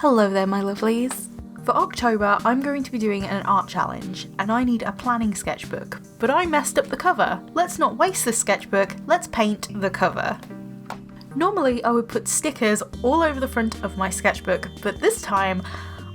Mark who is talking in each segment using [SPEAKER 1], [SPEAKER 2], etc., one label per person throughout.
[SPEAKER 1] Hello there my lovelies. For October I'm going to be doing an art challenge and I need a planning sketchbook, but I messed up the cover. Let's not waste this sketchbook, let's paint the cover. Normally I would put stickers all over the front of my sketchbook, but this time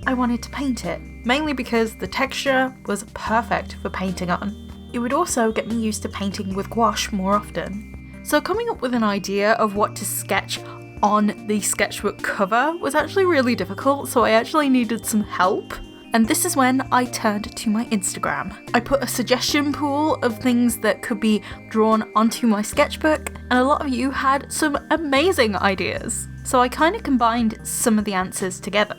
[SPEAKER 1] I wanted to paint it, mainly because the texture was perfect for painting on. It would also get me used to painting with gouache more often. So coming up with an idea of what to sketch on the sketchbook cover was actually really difficult, so I actually needed some help. And this is when I turned to my Instagram. I put a suggestion pool of things that could be drawn onto my sketchbook, and a lot of you had some amazing ideas. So I kind of combined some of the answers together.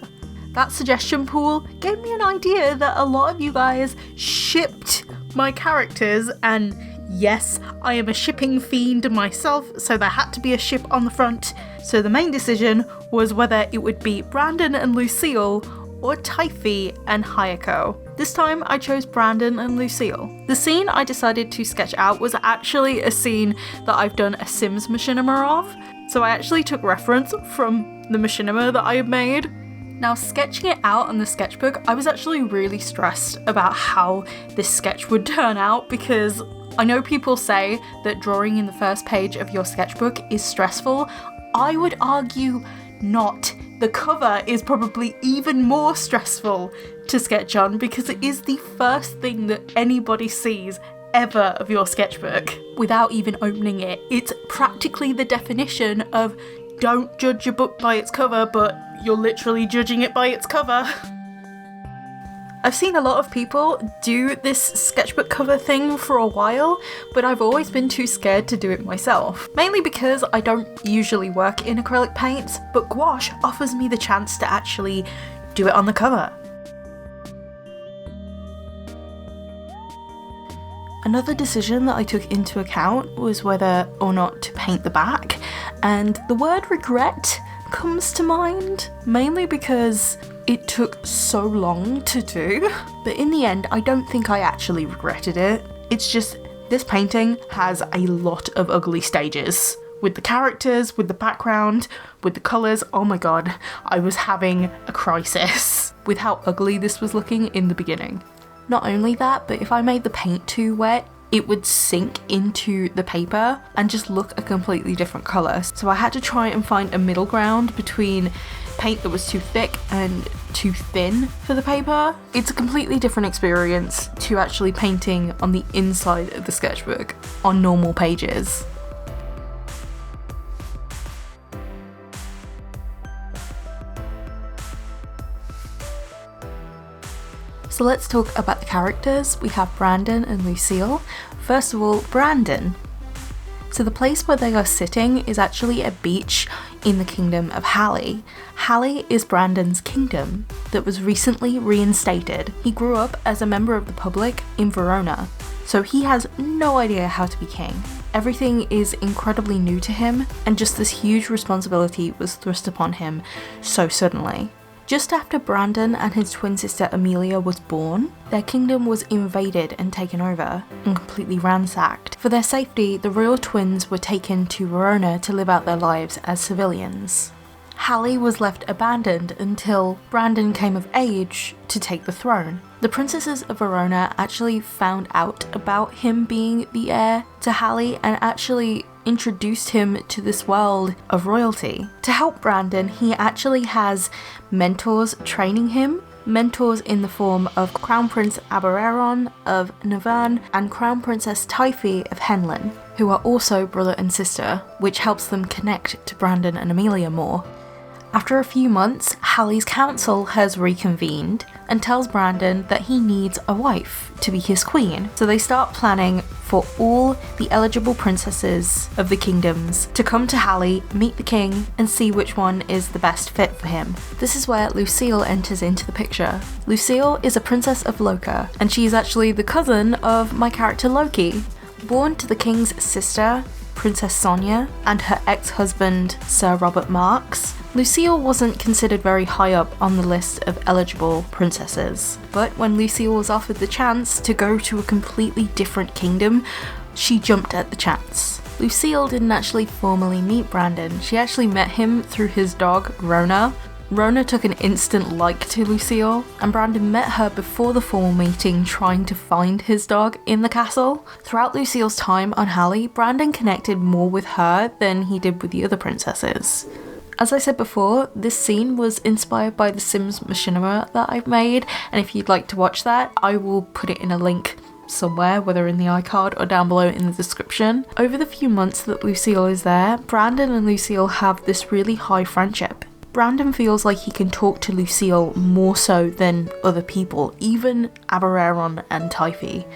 [SPEAKER 1] That suggestion pool gave me an idea that a lot of you guys shipped my characters, and yes, I am a shipping fiend myself, so there had to be a ship on the front. So the main decision was whether it would be Brandon and Lucille or Typhi and Hayako. This time I chose Brandon and Lucille. The scene I decided to sketch out was actually a scene that I've done a Sims machinima of, so I actually took reference from the machinima that I had made. Now, sketching it out on the sketchbook, I was actually really stressed about how this sketch would turn out, because I know people say that drawing in the first page of your sketchbook is stressful. I would argue not. The cover is probably even more stressful to sketch on because it is the first thing that anybody sees ever of your sketchbook without even opening it. It's practically the definition of don't judge your book by its cover, but you're literally judging it by its cover. I've seen a lot of people do this sketchbook cover thing for a while, but I've always been too scared to do it myself. Mainly because I don't usually work in acrylic paints, but gouache offers me the chance to actually do it on the cover. Another decision that I took into account was whether or not to paint the back, and the word regret comes to mind, mainly because it took so long to do, but in the end I don't think I actually regretted it. It's just this painting has a lot of ugly stages. With the characters, with the background, with the colours, oh my god, I was having a crisis with how ugly this was looking in the beginning. Not only that, but if I made the paint too wet, it would sink into the paper and just look a completely different colour. So I had to try and find a middle ground between paint that was too thick and too thin for the paper. It's a completely different experience to actually painting on the inside of the sketchbook on normal pages. So let's talk about the characters. We have Brandon and Lucille. First of all, Brandon. So the place where they are sitting is actually a beach in the kingdom of Hallie. Hallie is Brandon's kingdom that was recently reinstated. He grew up as a member of the public in Verona, so he has no idea how to be king. Everything is incredibly new to him, and just this huge responsibility was thrust upon him so suddenly. Just after Brandon and his twin sister Amelia was born, their kingdom was invaded and taken over, and completely ransacked. For their safety, the royal twins were taken to Verona to live out their lives as civilians. Hallie was left abandoned until Brandon came of age to take the throne. The princesses of Verona actually found out about him being the heir to Hallie and actually introduced him to this world of royalty. To help Brandon, he actually has mentors training him, mentors in the form of Crown Prince Abereron of Navarre and Crown Princess Typhi of Henlin, who are also brother and sister, which helps them connect to Brandon and Amelia more. After a few months, Hallie's council has reconvened and tells Brandon that he needs a wife to be his queen. So they start planning for all the eligible princesses of the kingdoms to come to Hallie, meet the king, and see which one is the best fit for him. This is where Lucille enters into the picture. Lucille is a princess of Loka, and she is actually the cousin of my character Loki. Born to the king's sister, Princess Sonia, and her ex-husband, Sir Robert Marks, Lucille wasn't considered very high up on the list of eligible princesses. But when Lucille was offered the chance to go to a completely different kingdom, she jumped at the chance. Lucille didn't actually formally meet Brandon, she actually met him through his dog, Rona. Rona took an instant like to Lucille, and Brandon met her before the formal meeting trying to find his dog in the castle. Throughout Lucille's time on Hallie, Brandon connected more with her than he did with the other princesses. As I said before, this scene was inspired by the Sims machinima that I've made, and if you'd like to watch that, I will put it in a link somewhere, whether in the iCard or down below in the description. Over the few months that Lucille is there, Brandon and Lucille have this really high friendship. Brandon feels like he can talk to Lucille more so than other people, even Abereron and Typhi.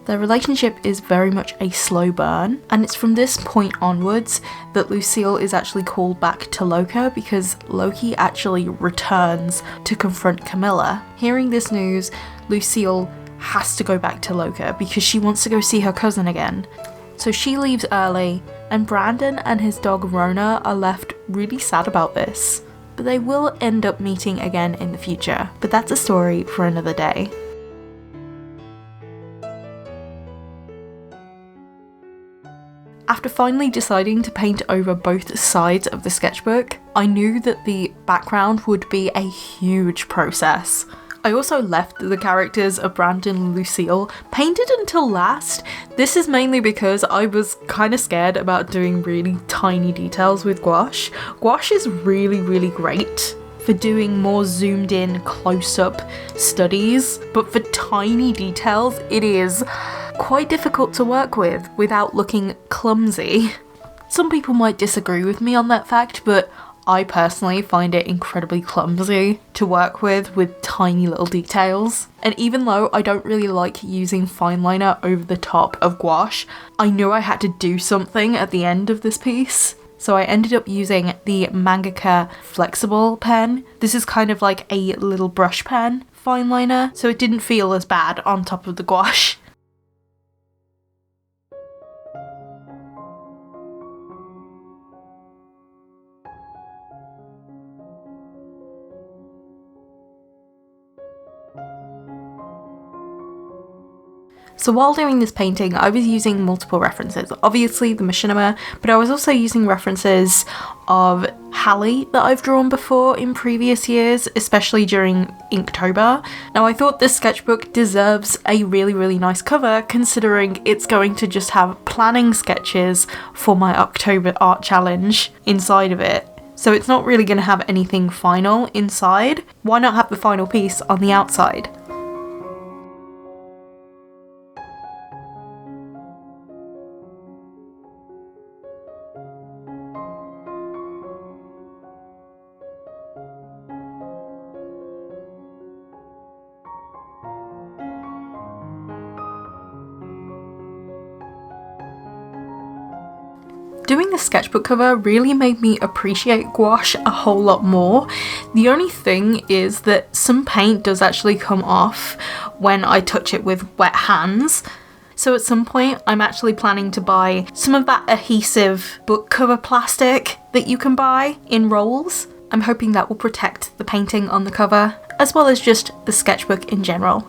[SPEAKER 1] Their relationship is very much a slow burn, and it's from this point onwards that Lucille is actually called back to Loka because Loki actually returns to confront Camilla. Hearing this news, Lucille has to go back to Loka because she wants to go see her cousin again. So she leaves early, and Brandon and his dog Rona are left really sad about this. But they will end up meeting again in the future, but that's a story for another day. After finally deciding to paint over both sides of the sketchbook, I knew that the background would be a huge process. I also left the characters of Brandon and Lucille painted until last. This is mainly because I was kind of scared about doing really tiny details with gouache. Gouache is really great for doing more zoomed in close-up studies, but for tiny details it is quite difficult to work with without looking clumsy. Some people might disagree with me on that fact, but I personally find it incredibly clumsy to work with tiny little details. And even though I don't really like using fine liner over the top of gouache, I knew I had to do something at the end of this piece. So I ended up using the Mangaka flexible pen. This is kind of like a little brush pen fine liner, so it didn't feel as bad on top of the gouache. So while doing this painting, I was using multiple references. Obviously the machinima, but I was also using references of Hallie that I've drawn before in previous years, especially during Inktober. Now I thought this sketchbook deserves a really nice cover, considering it's going to just have planning sketches for my October art challenge inside of it. So it's not really going to have anything final inside. Why not have the final piece on the outside? Doing the sketchbook cover really made me appreciate gouache a whole lot more. The only thing is that some paint does actually come off when I touch it with wet hands. So at some point I'm actually planning to buy some of that adhesive book cover plastic that you can buy in rolls. I'm hoping that will protect the painting on the cover, as well as just the sketchbook in general.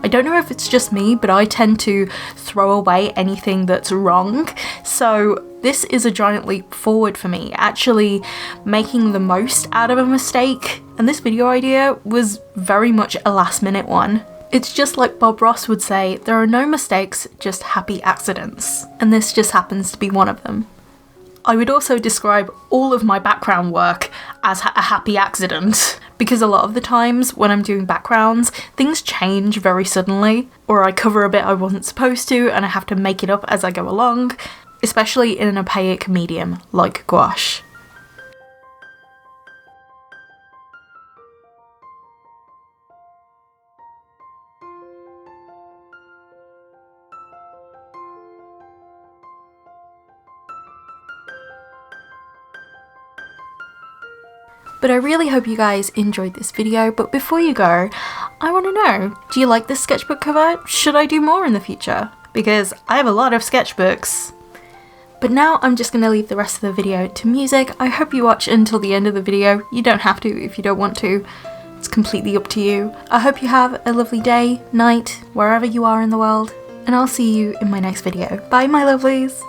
[SPEAKER 1] I don't know if it's just me, but I tend to throw away anything that's wrong, so this is a giant leap forward for me, actually making the most out of a mistake, and this video idea was very much a last minute one. It's just like Bob Ross would say, there are no mistakes, just happy accidents, and this just happens to be one of them. I would also describe all of my background work as a happy accident, because a lot of the times when I'm doing backgrounds, things change very suddenly, or I cover a bit I wasn't supposed to and I have to make it up as I go along, especially in an opaque medium like gouache. But I really hope you guys enjoyed this video, but before you go, I want to know, do you like this sketchbook cover? Should I do more in the future? Because I have a lot of sketchbooks. But now I'm just going to leave the rest of the video to music. I hope you watch until the end of the video. You don't have to if you don't want to. It's completely up to you. I hope you have a lovely day, night, wherever you are in the world, and I'll see you in my next video. Bye my lovelies!